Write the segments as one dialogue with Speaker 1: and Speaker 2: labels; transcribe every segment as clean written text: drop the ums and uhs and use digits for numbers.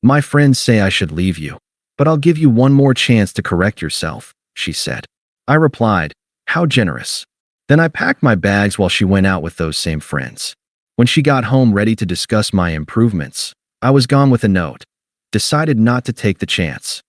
Speaker 1: My friends say I should leave you, but I'll give you one more chance to correct yourself, she said. I replied, how generous. Then I packed my bags while she went out with those same friends. When she got home ready to discuss my improvements, I was gone with a note. Decided not to take the chance.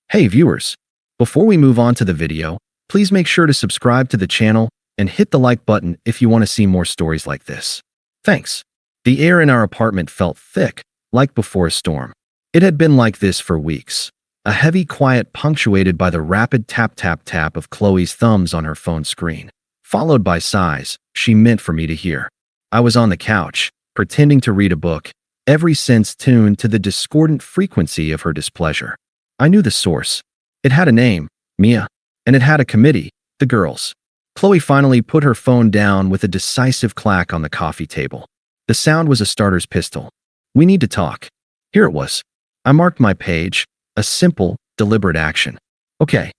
Speaker 1: Hey viewers, before we move on to the video, please make sure to subscribe to the channel and hit the like button if you want to see more stories like this. Thanks. The air in our apartment felt thick, like before a storm. It had been like this for weeks. A heavy quiet punctuated by the rapid tap-tap-tap of Qley's thumbs on her phone screen, followed by sighs she meant for me to hear. I was on the couch, pretending to read a book, every sense tuned to the discordant frequency of her displeasure. I knew the source. It had a name, Mia, and it had a committee, the girls. Qley finally put her phone down with a decisive clack on the coffee table. The sound was a starter's pistol. We need to talk. Here it was. I marked my page, a simple, deliberate action. Okay.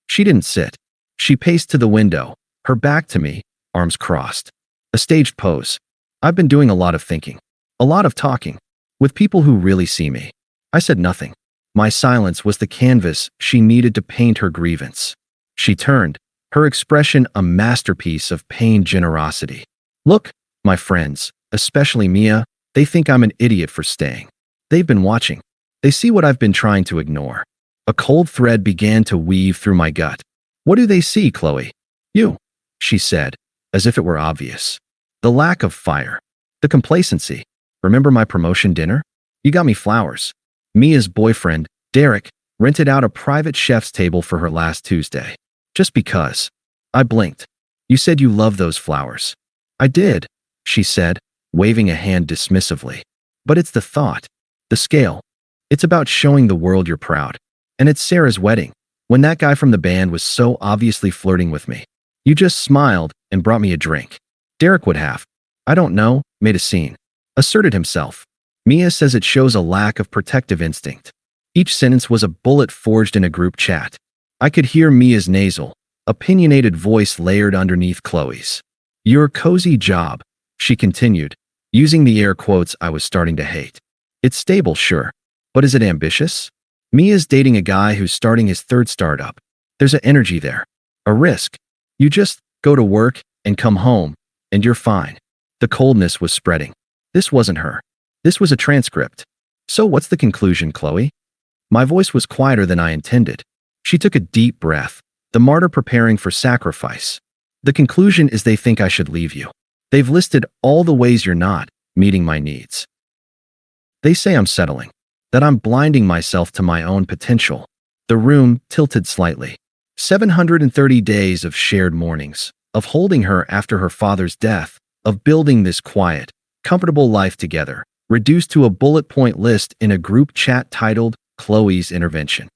Speaker 1: She didn't sit. She paced to the window, her back to me, arms crossed. A staged pose. I've been doing a lot of thinking. A lot of talking. With people who really see me. I said nothing. My silence was the canvas she needed to paint her grievance. She turned, her expression a masterpiece of pained generosity. Look, my friends, especially Mia, they think I'm an idiot for staying. They've been watching. They see what I've been trying to ignore. A cold thread began to weave through my gut. What do they see, Qley? You, she said, as if it were obvious. The lack of fire. The complacency. Remember my promotion dinner? You got me flowers. Mia's boyfriend, Derek, rented out a private chef's table for her last Tuesday. Just because. I blinked. You said you love those flowers. I did, she said, waving a hand dismissively. But it's the thought. The scale. It's about showing the world you're proud. And it's Sarah's wedding, when that guy from the band was so obviously flirting with me. You just smiled and brought me a drink. Derek would have. I don't know, made a scene. Asserted himself. Mia says it shows a lack of protective instinct. Each sentence was a bullet forged in a group chat. I could hear Mia's nasal, opinionated voice layered underneath Qley's. Your cozy job, she continued, using the air quotes I was starting to hate. It's stable, sure. But is it ambitious? Mia's dating a guy who's starting his third startup. There's an energy there. A risk. You just go to work and come home, and you're fine. The coldness was spreading. This wasn't her. This was a transcript. So what's the conclusion, Qley? My voice was quieter than I intended. She took a deep breath, the martyr preparing for sacrifice. The conclusion is they think I should leave you. They've listed all the ways you're not meeting my needs. They say I'm settling, that I'm blinding myself to my own potential. The room tilted slightly. 730 days of shared mornings, of holding her after her father's death, of building this quiet, comfortable life together, reduced to a bullet point list in a group chat titled Qley's Intervention.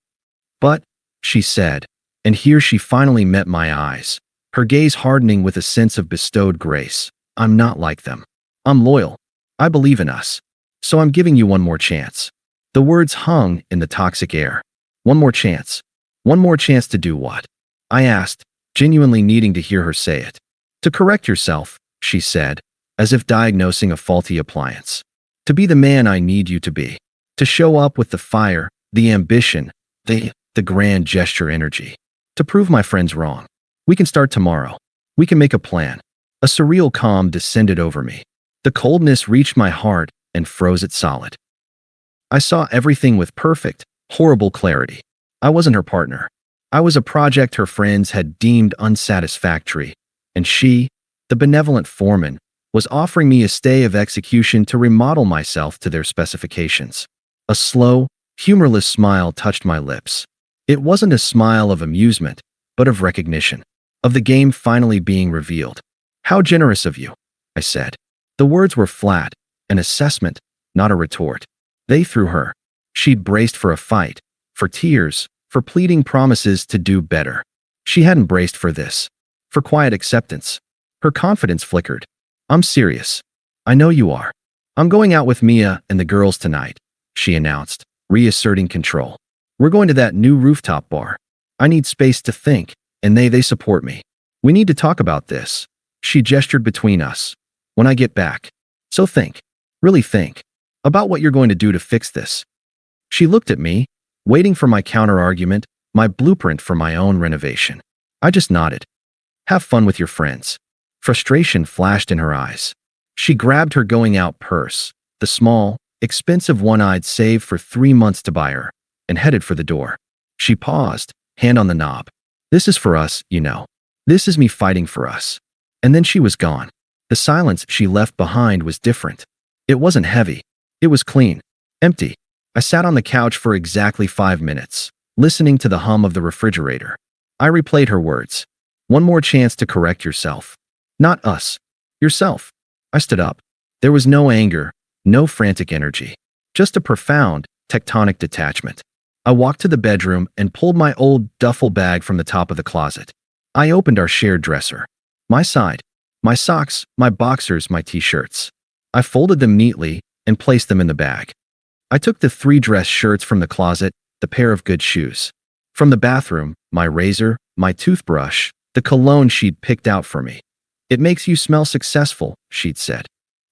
Speaker 1: But, she said, and here she finally met my eyes, her gaze hardening with a sense of bestowed grace. I'm not like them. I'm loyal. I believe in us. So I'm giving you one more chance. The words hung in the toxic air. One more chance. One more chance to do what? I asked, genuinely needing to hear her say it. To correct yourself, she said, as if diagnosing a faulty appliance. To be the man I need you to be. To show up with the fire, the ambition, the grand gesture energy. To prove my friends wrong. We can start tomorrow. We can make a plan. A surreal calm descended over me. The coldness reached my heart and froze it solid. I saw everything with perfect, horrible clarity. I wasn't her partner. I was a project her friends had deemed unsatisfactory, and she, the benevolent foreman, was offering me a stay of execution to remodel myself to their specifications. A slow, humorless smile touched my lips. It wasn't a smile of amusement, but of recognition, of the game finally being revealed. How generous of you, I said. The words were flat, an assessment, not a retort. They threw her. She'd braced for a fight, for tears, for pleading promises to do better. She hadn't braced for this, for quiet acceptance. Her confidence flickered. I'm serious. I know you are. I'm going out with Mia and the girls tonight, she announced, reasserting control. We're going to that new rooftop bar. I need space to think, and they support me. We need to talk about this. She gestured between us. When I get back. So think. Really think. About what you're going to do to fix this. She looked at me, waiting for my counter-argument, my blueprint for my own renovation. I just nodded. Have fun with your friends. Frustration flashed in her eyes. She grabbed her going-out purse, the small, expensive one I'd saved for 3 months to buy her, and headed for the door. She paused, hand on the knob. This is for us, you know. This is me fighting for us. And then she was gone. The silence she left behind was different. It wasn't heavy. It was clean. Empty. I sat on the couch for exactly 5 minutes, listening to the hum of the refrigerator. I replayed her words. One more chance to correct yourself. Not us. Yourself. I stood up. There was no anger, no frantic energy. Just a profound, tectonic detachment. I walked to the bedroom and pulled my old duffel bag from the top of the closet. I opened our shared dresser. My side. My socks, my boxers, my t-shirts. I folded them neatly and placed them in the bag. I took the 3 dress shirts from the closet, the pair of good shoes. From the bathroom, my razor, my toothbrush, the cologne she'd picked out for me. It makes you smell successful, she'd said.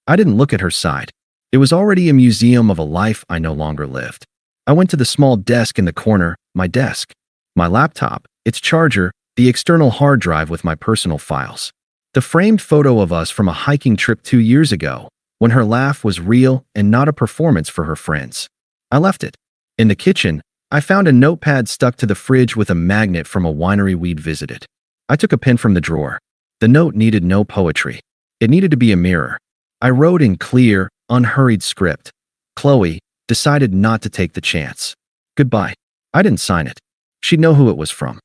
Speaker 1: I didn't look at her side. It was already a museum of a life I no longer lived. I went to the small desk in the corner, my desk. My laptop, its charger, the external hard drive with my personal files. The framed photo of us from a hiking trip 2 years ago, when her laugh was real and not a performance for her friends. I left it. In the kitchen, I found a notepad stuck to the fridge with a magnet from a winery we'd visited. I took a pen from the drawer. The note needed no poetry. It needed to be a mirror. I wrote in clear, unhurried script. Qley decided not to take the chance. Goodbye. I didn't sign it. She'd know who it was from.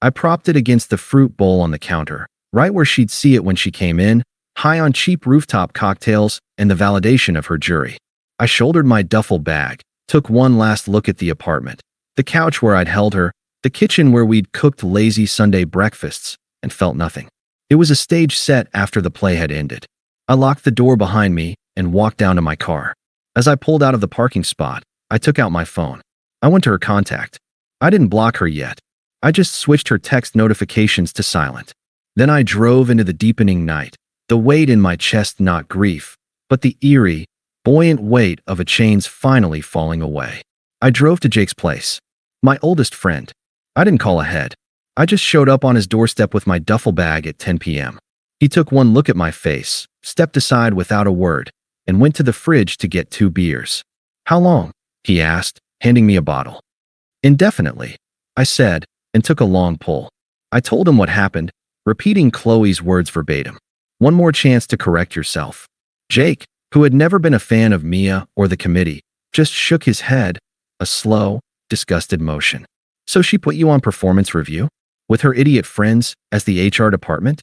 Speaker 1: I propped it against the fruit bowl on the counter, right where she'd see it when she came in, high on cheap rooftop cocktails and the validation of her jury. I shouldered my duffel bag, took one last look at the apartment, the couch where I'd held her, the kitchen where we'd cooked lazy Sunday breakfasts, and felt nothing. It was a stage set after the play had ended. I locked the door behind me and walked down to my car. As I pulled out of the parking spot, I took out my phone. I went to her contact. I didn't block her yet. I just switched her text notifications to silent. Then I drove into the deepening night, the weight in my chest not grief, but the eerie, buoyant weight of a chains finally falling away. I drove to Jake's place. My oldest friend. I didn't call ahead. I just showed up on his doorstep with my duffel bag at 10 p.m. He took one look at my face, stepped aside without a word, and went to the fridge to get 2 beers. How long? He asked, handing me a bottle. Indefinitely, I said, and took a long pull. I told him what happened, repeating Qley's words verbatim. One more chance to correct yourself. Jake, who had never been a fan of Mia or the committee, just shook his head, a slow, disgusted motion. So she put you on performance review? With her idiot friends as the HR department?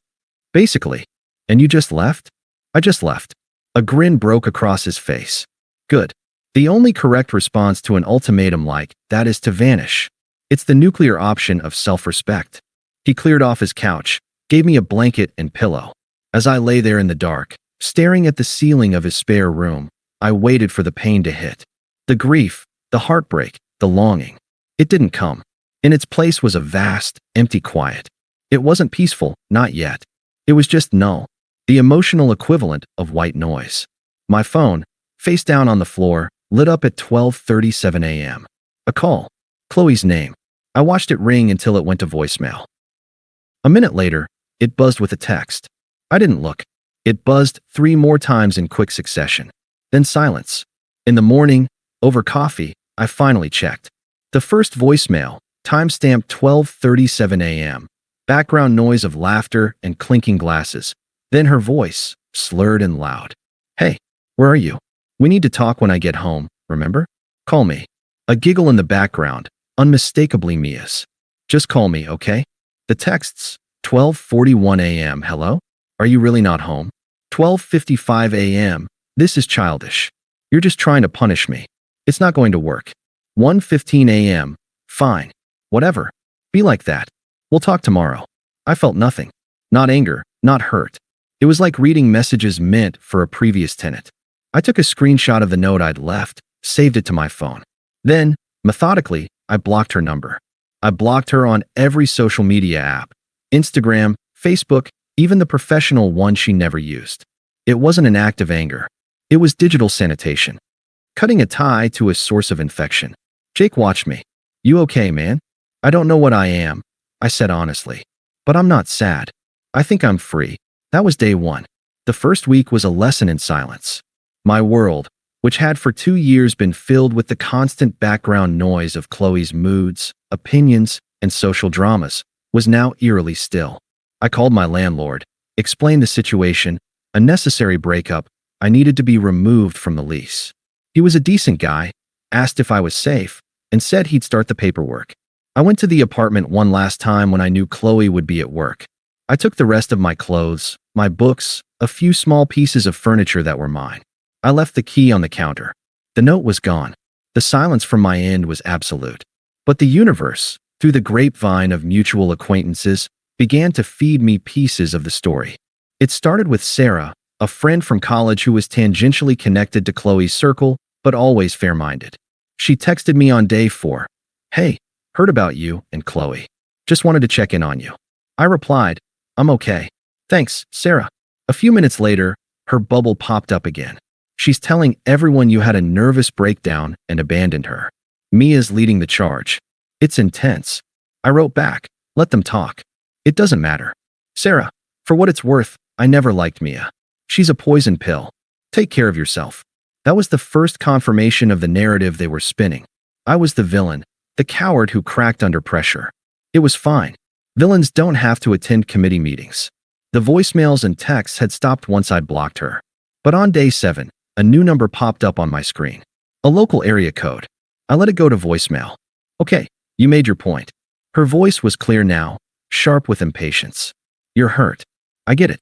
Speaker 1: Basically. And you just left? I just left. A grin broke across his face. Good. The only correct response to an ultimatum like that is to vanish. It's the nuclear option of self-respect. He cleared off his couch, gave me a blanket and pillow. As I lay there in the dark, staring at the ceiling of his spare room, I waited for the pain to hit. The grief, the heartbreak, the longing. It didn't come. In its place was a vast, empty quiet. It wasn't peaceful, not yet. It was just null, the emotional equivalent of white noise. My phone, face down on the floor, lit up at 12:37 a.m. A call. Qley's name. I watched it ring until it went to voicemail. A minute later, it buzzed with a text. I didn't look. It buzzed 3 more times in quick succession. Then silence. In the morning, over coffee, I finally checked. The first voicemail, timestamped 12:37 a.m. Background noise of laughter and clinking glasses. Then her voice, slurred and loud. Hey, where are you? We need to talk when I get home, remember? Call me. A giggle in the background, unmistakably Mia's. Just call me, okay? The texts, 12:41 a.m. Hello? Are you really not home? 12:55 a.m. This is childish. You're just trying to punish me. It's not going to work. 1:15 a.m. Fine. Whatever. Be like that. We'll talk tomorrow. I felt nothing. Not anger, not hurt. It was like reading messages meant for a previous tenant. I took a screenshot of the note I'd left, saved it to my phone. Then, methodically, I blocked her number. I blocked her on every social media app, Instagram, Facebook, even the professional one she never used. It wasn't an act of anger. It was digital sanitation. Cutting a tie to a source of infection. Jake watched me. You okay, man? I don't know what I am, I said honestly. But I'm not sad. I think I'm free. That was day 1. The first week was a lesson in silence. My world, which had for 2 years been filled with the constant background noise of Qley's moods, opinions, and social dramas, was now eerily still. I called my landlord, explained the situation, a necessary breakup. I needed to be removed from the lease. He was a decent guy, asked if I was safe, and said he'd start the paperwork. I went to the apartment one last time when I knew Qley would be at work. I took the rest of my clothes, my books, a few small pieces of furniture that were mine. I left the key on the counter. The note was gone. The silence from my end was absolute. But the universe, through the grapevine of mutual acquaintances, began to feed me pieces of the story. It started with Sarah, a friend from college who was tangentially connected to Qley's circle, but always fair-minded. She texted me on day 4. Hey, heard about you and Qley. Just wanted to check in on you. I replied, I'm okay. Thanks, Sarah. A few minutes later, her bubble popped up again. She's telling everyone you had a nervous breakdown and abandoned her. Mia's leading the charge. It's intense. I wrote back, let them talk. It doesn't matter. Sarah, for what it's worth, I never liked Mia. She's a poison pill. Take care of yourself. That was the first confirmation of the narrative they were spinning. I was the villain, the coward who cracked under pressure. It was fine. Villains don't have to attend committee meetings. The voicemails and texts had stopped once I'd blocked her. But on day 7, a new number popped up on my screen. A local area code. I let it go to voicemail. Okay, you made your point. Her voice was clear now, sharp with impatience. You're hurt. I get it.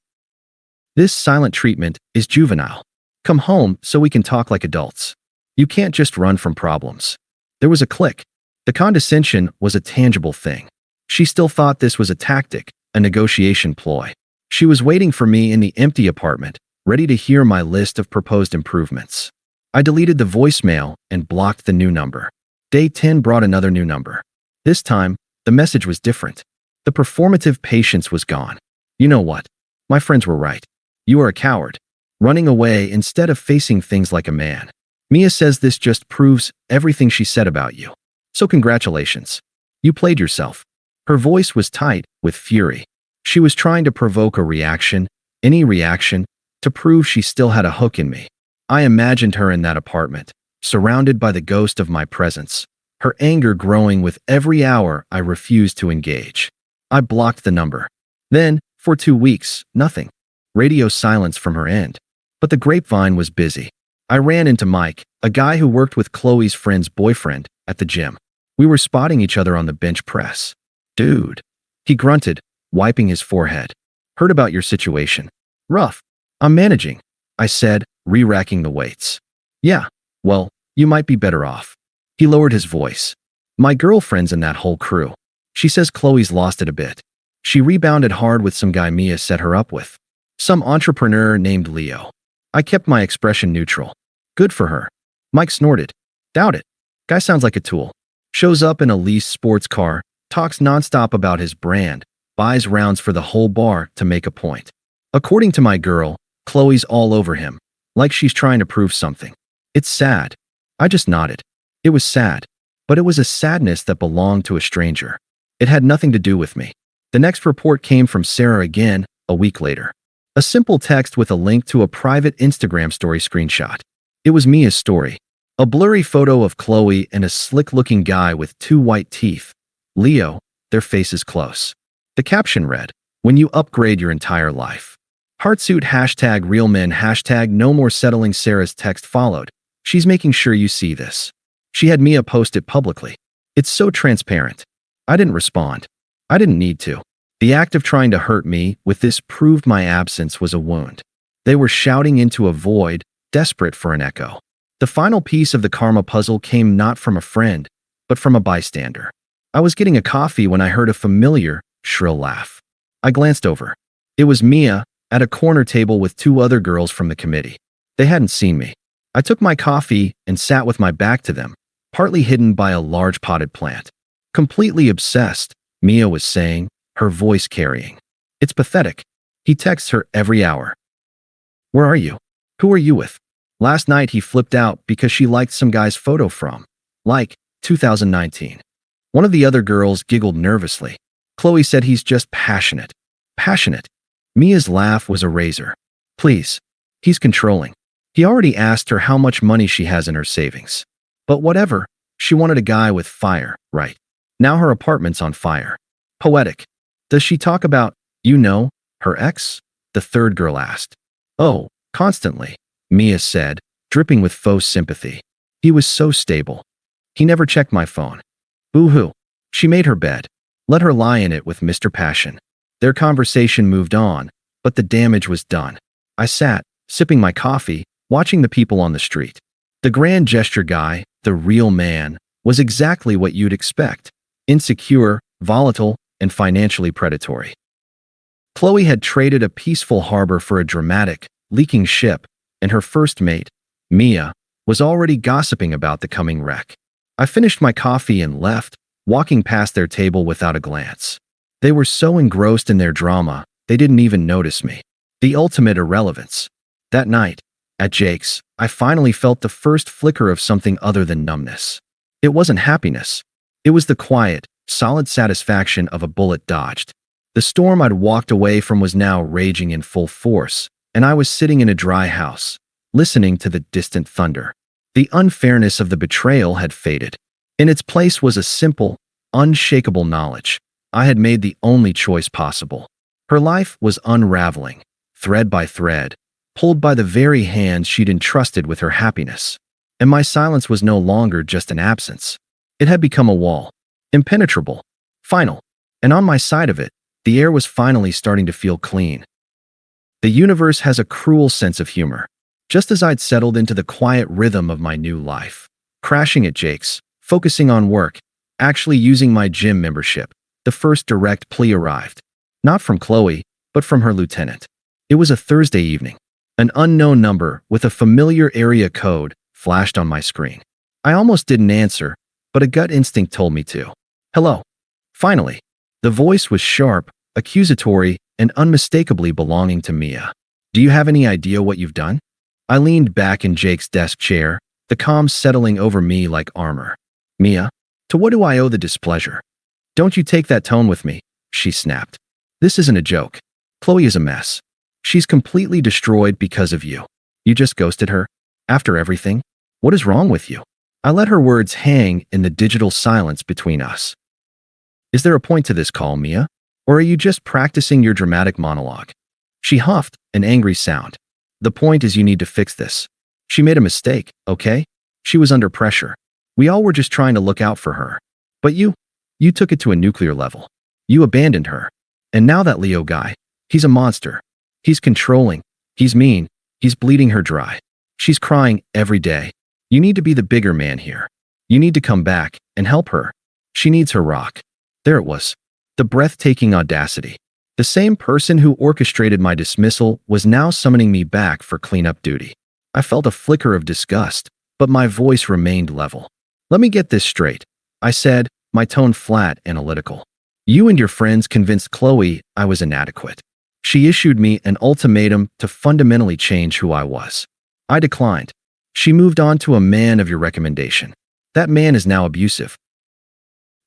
Speaker 1: This silent treatment is juvenile. Come home so we can talk like adults. You can't just run from problems. There was a click. The condescension was a tangible thing. She still thought this was a tactic, a negotiation ploy. She was waiting for me in the empty apartment, ready to hear my list of proposed improvements. I deleted the voicemail and blocked the new number. Day 10 brought another new number. This time, the message was different. The performative patience was gone. You know what? My friends were right. You are a coward, running away instead of facing things like a man. Mia says this just proves everything she said about you. So congratulations. You played yourself. Her voice was tight with fury. She was trying to provoke a reaction, any reaction, to prove she still had a hook in me. I imagined her in that apartment, surrounded by the ghost of my presence, her anger growing with every hour I refused to engage. I blocked the number. Then, for 2 weeks, nothing. Radio silence from her end. But the grapevine was busy. I ran into Mike, a guy who worked with Qley's friend's boyfriend, at the gym. We were spotting each other on the bench press. Dude. He grunted, wiping his forehead. Heard about your situation. Rough. I'm managing, I said, re-racking the weights. Yeah, well, you might be better off. He lowered his voice. My girlfriend's in that whole crew. She says Qley's lost it a bit. She rebounded hard with some guy Mia set her up with. Some entrepreneur named Leo. I kept my expression neutral. Good for her. Mike snorted. Doubt it. Guy sounds like a tool. Shows up in a leased sports car, talks nonstop about his brand, buys rounds for the whole bar to make a point. According to my girl, Qley's all over him, like she's trying to prove something. It's sad. I just nodded. It was sad, but it was a sadness that belonged to a stranger. It had nothing to do with me. The next report came from Sarah again, a week later. A simple text with a link to a private Instagram story screenshot. It was Mia's story. A blurry photo of Qley and a slick-looking guy with 2 white teeth. Leo, their faces close. The caption read, when you upgrade your entire life. Heartsuit hashtag real men hashtag no more settling. Sarah's text followed. She's making sure you see this. She had Mia post it publicly. It's so transparent. I didn't respond. I didn't need to. The act of trying to hurt me with this proved my absence was a wound. They were shouting into a void, desperate for an echo. The final piece of the karma puzzle came not from a friend, but from a bystander. I was getting a coffee when I heard a familiar, shrill laugh. I glanced over. It was Mia, at a corner table with 2 other girls from the committee. They hadn't seen me. I took my coffee and sat with my back to them, partly hidden by a large potted plant. Completely obsessed, Mia was saying, her voice carrying. It's pathetic. He texts her every hour. Where are you? Who are you with? Last night he flipped out because she liked some guy's photo from. Like, 2019. One of the other girls giggled nervously. Qley said he's just passionate. Passionate. Mia's laugh was a razor. Please. He's controlling. He already asked her how much money she has in her savings. But whatever, she wanted a guy with fire, right? Now her apartment's on fire. Poetic. Does she talk about, her ex? The third girl asked. Oh, constantly, Mia said, dripping with faux sympathy. He was so stable. He never checked my phone. Boo-hoo. She made her bed. Let her lie in it with Mr. Passion. Their conversation moved on, but the damage was done. I sat, sipping my coffee, watching the people on the street. The grand gesture guy, the real man, was exactly what you'd expect. Insecure, volatile, and financially predatory. Qley had traded a peaceful harbor for a dramatic, leaking ship, and her first mate, Mia, was already gossiping about the coming wreck. I finished my coffee and left, walking past their table without a glance. They were so engrossed in their drama, they didn't even notice me. The ultimate irrelevance. That night, at Jake's, I finally felt the first flicker of something other than numbness. It wasn't happiness. It was the quiet, solid satisfaction of a bullet dodged. The storm I'd walked away from was now raging in full force, and I was sitting in a dry house, listening to the distant thunder. The unfairness of the betrayal had faded. In its place was a simple, unshakable knowledge. I had made the only choice possible. Her life was unraveling, thread by thread, pulled by the very hands she'd entrusted with her happiness. And my silence was no longer just an absence. It had become a wall, impenetrable, final, and on my side of it, the air was finally starting to feel clean. The universe has a cruel sense of humor. Just as I'd settled into the quiet rhythm of my new life, crashing at Jake's, focusing on work, actually using my gym membership, the first direct plea arrived. Not from Qley, but from her lieutenant. It was a Thursday evening. An unknown number with a familiar area code flashed on my screen. I almost didn't answer, but a gut instinct told me to. Hello. Finally. The voice was sharp, accusatory, and unmistakably belonging to Mia. Do you have any idea what you've done? I leaned back in Jake's desk chair, the calm settling over me like armor. Mia, to what do I owe the displeasure? Don't you take that tone with me, she snapped. This isn't a joke. Qley is a mess. She's completely destroyed because of you. You just ghosted her? After everything? What is wrong with you? I let her words hang in the digital silence between us. Is there a point to this call, Mia? Or are you just practicing your dramatic monologue? She huffed, an angry sound. The point is you need to fix this. She made a mistake, okay? She was under pressure. We all were just trying to look out for her. But you took it to a nuclear level. You abandoned her. And now that Leo guy, he's a monster. He's controlling. He's mean. He's bleeding her dry. She's crying every day. You need to be the bigger man here. You need to come back and help her. She needs her rock. There it was. The breathtaking audacity. The same person who orchestrated my dismissal was now summoning me back for cleanup duty. I felt a flicker of disgust, but my voice remained level. Let me get this straight, I said, my tone flat, analytical. You and your friends convinced Qley I was inadequate. She issued me an ultimatum to fundamentally change who I was. I declined. She moved on to a man of your recommendation. That man is now abusive.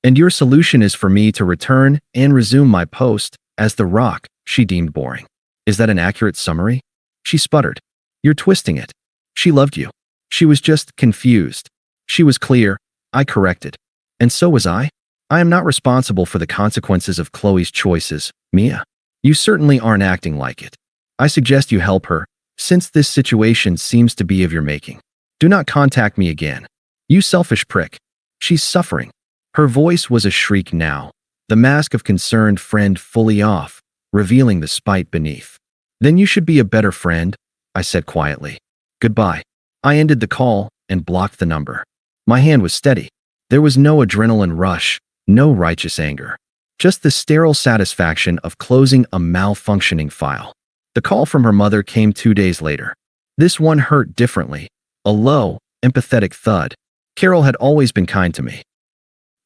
Speaker 1: And your solution is for me to return and resume my post as the rock she deemed boring. Is that an accurate summary? She sputtered. You're twisting it. She loved you. She was just confused. She was clear. I corrected. And so was I. I am not responsible for the consequences of Qley's choices, Mia. You certainly aren't acting like it. I suggest you help her, since this situation seems to be of your making. Do not contact me again. You selfish prick. She's suffering. Her voice was a shriek now, the mask of concerned friend fully off, revealing the spite beneath. Then you should be a better friend, I said quietly. Goodbye. I ended the call and blocked the number. My hand was steady. There was no adrenaline rush, no righteous anger. Just the sterile satisfaction of closing a malfunctioning file. The call from her mother came 2 days later. This one hurt differently, a low, empathetic thud. Carol had always been kind to me.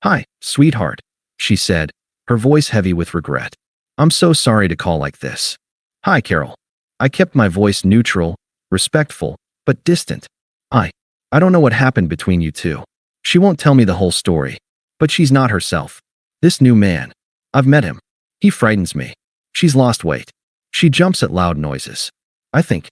Speaker 1: Hi, sweetheart, she said, her voice heavy with regret. I'm so sorry to call like this. Hi, Carol. I kept my voice neutral, respectful, but distant. I don't know what happened between you two. She won't tell me the whole story, but she's not herself. This new man. I've met him. He frightens me. She's lost weight. She jumps at loud noises. I think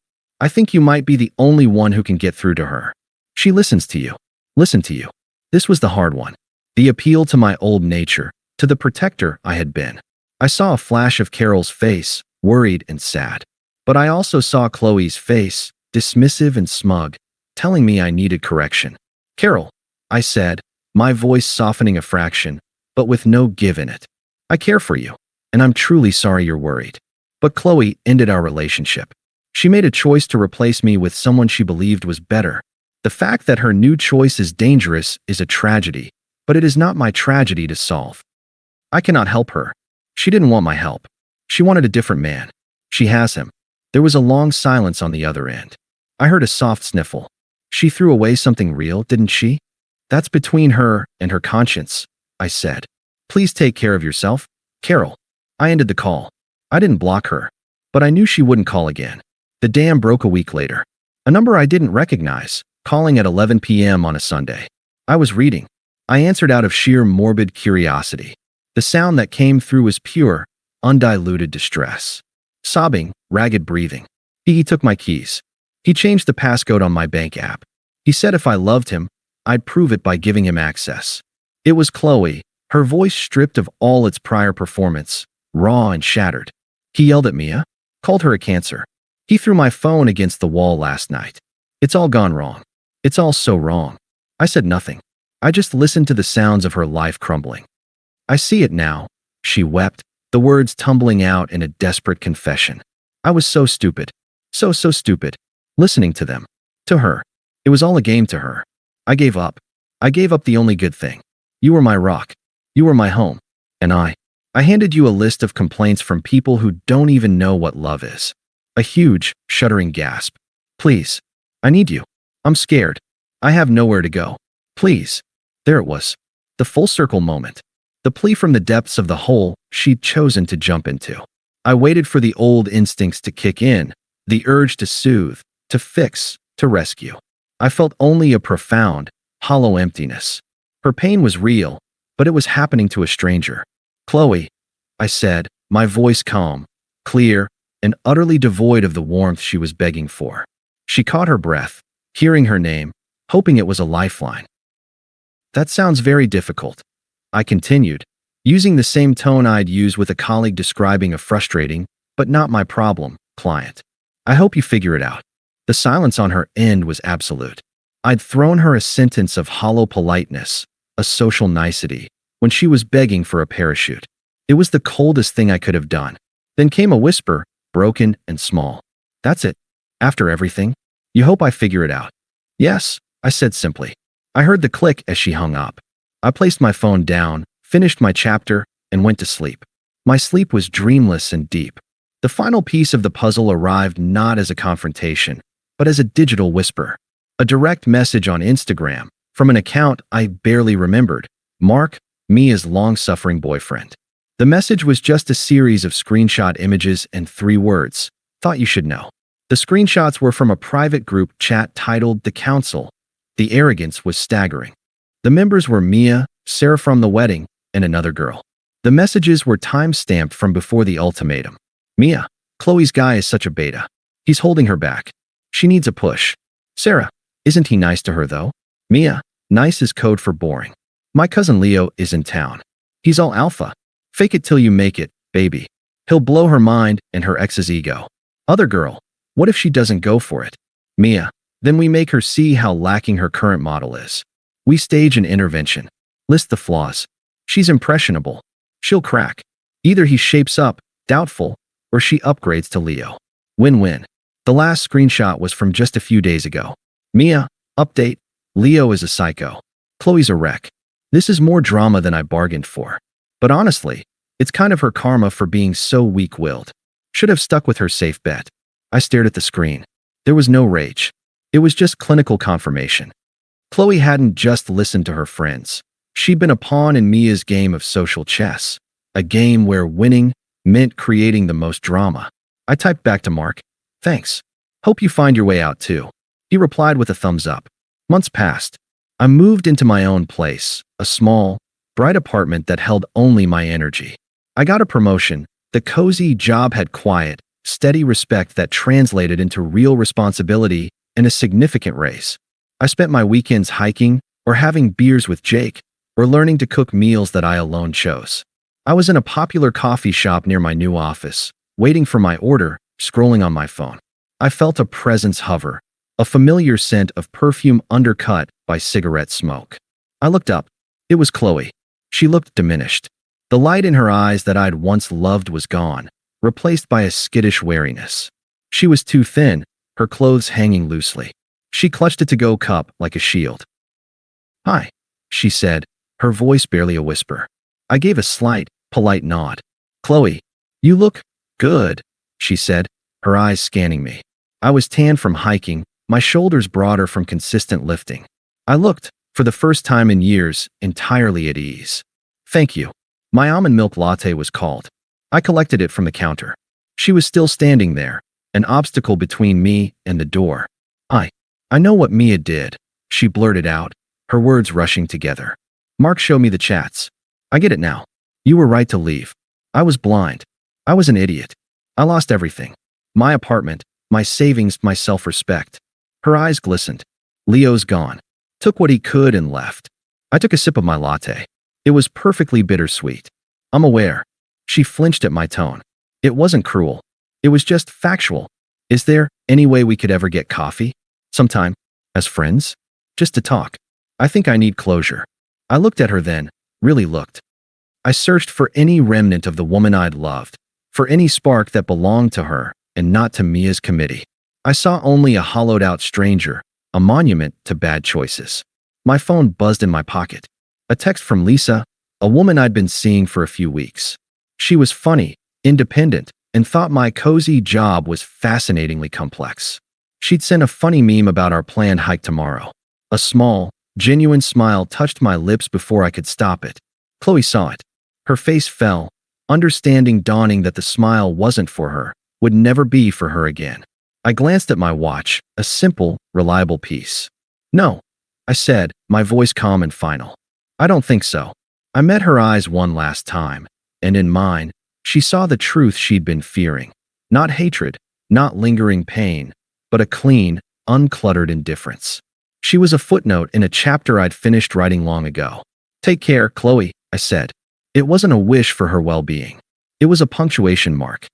Speaker 1: you might be the only one who can get through to her. She listens to you. Listen to you. This was the hard one. The appeal to my old nature, to the protector I had been. I saw a flash of Carol's face, worried and sad. But I also saw Qley's face, dismissive and smug, telling me I needed correction. Carol, I said, my voice softening a fraction, but with no give in it. I care for you, and I'm truly sorry you're worried. But Qley ended our relationship. She made a choice to replace me with someone she believed was better. The fact that her new choice is dangerous is a tragedy, but it is not my tragedy to solve. I cannot help her. She didn't want my help. She wanted a different man. She has him. There was a long silence on the other end. I heard a soft sniffle. She threw away something real, didn't she? That's between her and her conscience, I said. Please take care of yourself, Carol. I ended the call. I didn't block her, but I knew she wouldn't call again. The dam broke a week later. A number I didn't recognize, calling at 11 p.m. on a Sunday. I was reading. I answered out of sheer morbid curiosity. The sound that came through was pure, undiluted distress. Sobbing, ragged breathing. He took my keys. He changed the passcode on my bank app. He said if I loved him, I'd prove it by giving him access. It was Qley, her voice stripped of all its prior performance, raw and shattered. He yelled at Mia, called her a cancer. He threw my phone against the wall last night. It's all gone wrong. It's all so wrong. I said nothing. I just listened to the sounds of her life crumbling. I see it now, she wept, the words tumbling out in a desperate confession. I was so stupid. So stupid. Listening to them. To her. It was all a game to her. I gave up. I gave up the only good thing. You were my rock. You were my home. And I handed you a list of complaints from people who don't even know what love is. A huge, shuddering gasp. Please. I need you. I'm scared. I have nowhere to go. Please. There it was. The full circle moment. The plea from the depths of the hole she'd chosen to jump into. I waited for the old instincts to kick in, the urge to soothe, to fix, to rescue. I felt only a profound, hollow emptiness. Her pain was real, but it was happening to a stranger. Qley, I said, my voice calm, clear, and utterly devoid of the warmth she was begging for. She caught her breath, hearing her name, hoping it was a lifeline. That sounds very difficult, I continued, using the same tone I'd use with a colleague describing a frustrating, but not my problem, client. I hope you figure it out. The silence on her end was absolute. I'd thrown her a sentence of hollow politeness, a social nicety, when she was begging for a parachute. It was the coldest thing I could have done. Then came a whisper, broken and small. That's it. After everything? You hope I figure it out. Yes, I said simply. I heard the click as she hung up. I placed my phone down, finished my chapter, and went to sleep. My sleep was dreamless and deep. The final piece of the puzzle arrived not as a confrontation, but as a digital whisper. A direct message on Instagram, from an account I barely remembered. Mark, Mia's long-suffering boyfriend. The message was just a series of screenshot images and 3 words. Thought you should know. The screenshots were from a private group chat titled The Council. The arrogance was staggering. The members were Mia, Sarah from the wedding, and another girl. The messages were time-stamped from before the ultimatum. Mia, Qley's guy is such a beta. He's holding her back. She needs a push. Sarah, isn't he nice to her though? Mia, nice is code for boring. My cousin Leo is in town. He's all alpha. Fake it till you make it, baby. He'll blow her mind and her ex's ego. Other girl, what if she doesn't go for it? Mia, then we make her see how lacking her current model is. We stage an intervention. List the flaws. She's impressionable. She'll crack. Either he shapes up, doubtful, or she upgrades to Leo. Win-win. The last screenshot was from just a few days ago. Mia, update. Leo is a psycho. Qley's a wreck. This is more drama than I bargained for. But honestly, it's kind of her karma for being so weak-willed. Should have stuck with her safe bet. I stared at the screen. There was no rage. It was just clinical confirmation. Qley hadn't just listened to her friends. She'd been a pawn in Mia's game of social chess. A game where winning meant creating the most drama. I typed back to Mark. Thanks. Hope you find your way out too. He replied with a thumbs up. Months passed. I moved into my own place, a small, bright apartment that held only my energy. I got a promotion. The cozy job had quiet, steady respect that translated into real responsibility and a significant raise. I spent my weekends hiking, or having beers with Jake, or learning to cook meals that I alone chose. I was in a popular coffee shop near my new office, waiting for my order, scrolling on my phone. I felt a presence hover, a familiar scent of perfume undercut by cigarette smoke. I looked up. It was Qley. She looked diminished. The light in her eyes that I'd once loved was gone, replaced by a skittish wariness. She was too thin, her clothes hanging loosely. She clutched a to-go cup like a shield. "Hi," she said, her voice barely a whisper. I gave a slight, polite nod. "Qley, you look good," she said, her eyes scanning me. I was tanned from hiking, my shoulders broader from consistent lifting. I looked, for the first time in years, entirely at ease. "Thank you." My almond milk latte was called. I collected it from the counter. She was still standing there, an obstacle between me and the door. I know what Mia did," she blurted out, her words rushing together. "Mark showed me the chats. I get it now. You were right to leave. I was blind. I was an idiot. I lost everything. My apartment, my savings, my self-respect." Her eyes glistened. "Leo's gone. Took what he could and left." I took a sip of my latte. It was perfectly bittersweet. "I'm aware." She flinched at my tone. It wasn't cruel. It was just factual. "Is there any way we could ever get coffee? Sometime? As friends? Just to talk. I think I need closure." I looked at her then, really looked. I searched for any remnant of the woman I'd loved, for any spark that belonged to her and not to Mia's committee. I saw only a hollowed-out stranger, a monument to bad choices. My phone buzzed in my pocket. A text from Lisa, a woman I'd been seeing for a few weeks. She was funny, independent, and thought my cozy job was fascinatingly complex. She'd sent a funny meme about our planned hike tomorrow. A small, genuine smile touched my lips before I could stop it. Qley saw it. Her face fell, understanding dawning that the smile wasn't for her, would never be for her again. I glanced at my watch, a simple, reliable piece. "No," I said, my voice calm and final. "I don't think so." I met her eyes one last time, and in mine, she saw the truth she'd been fearing. Not hatred, not lingering pain, but a clean, uncluttered indifference. She was a footnote in a chapter I'd finished writing long ago. "Take care, Qley," I said. It wasn't a wish for her well-being. It was a punctuation mark.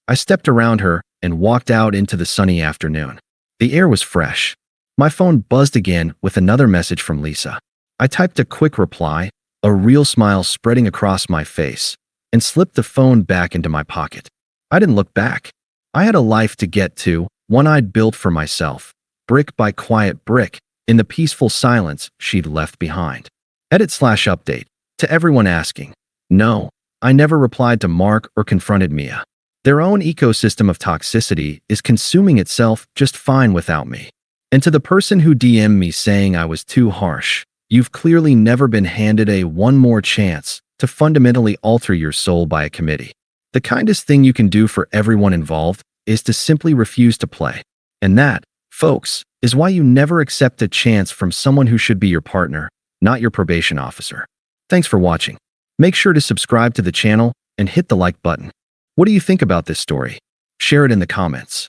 Speaker 1: I stepped around her and walked out into the sunny afternoon. The air was fresh. My phone buzzed again with another message from Lisa. I typed a quick reply, a real smile spreading across my face, and slipped the phone back into my pocket. I didn't look back. I had a life to get to, one I'd built for myself, brick by quiet brick, in the peaceful silence she'd left behind. Edit/update. To everyone asking, no, I never replied to Mark or confronted Mia. Their own ecosystem of toxicity is consuming itself just fine without me. And to the person who DM'd me saying I was too harsh, you've clearly never been handed a one more chance to fundamentally alter your soul by a committee. The kindest thing you can do for everyone involved is to simply refuse to play. And that, folks, is why you never accept a chance from someone who should be your partner, not your probation officer. Thanks for watching. Make sure to subscribe to the channel and hit the like button. What do you think about this story? Share it in the comments.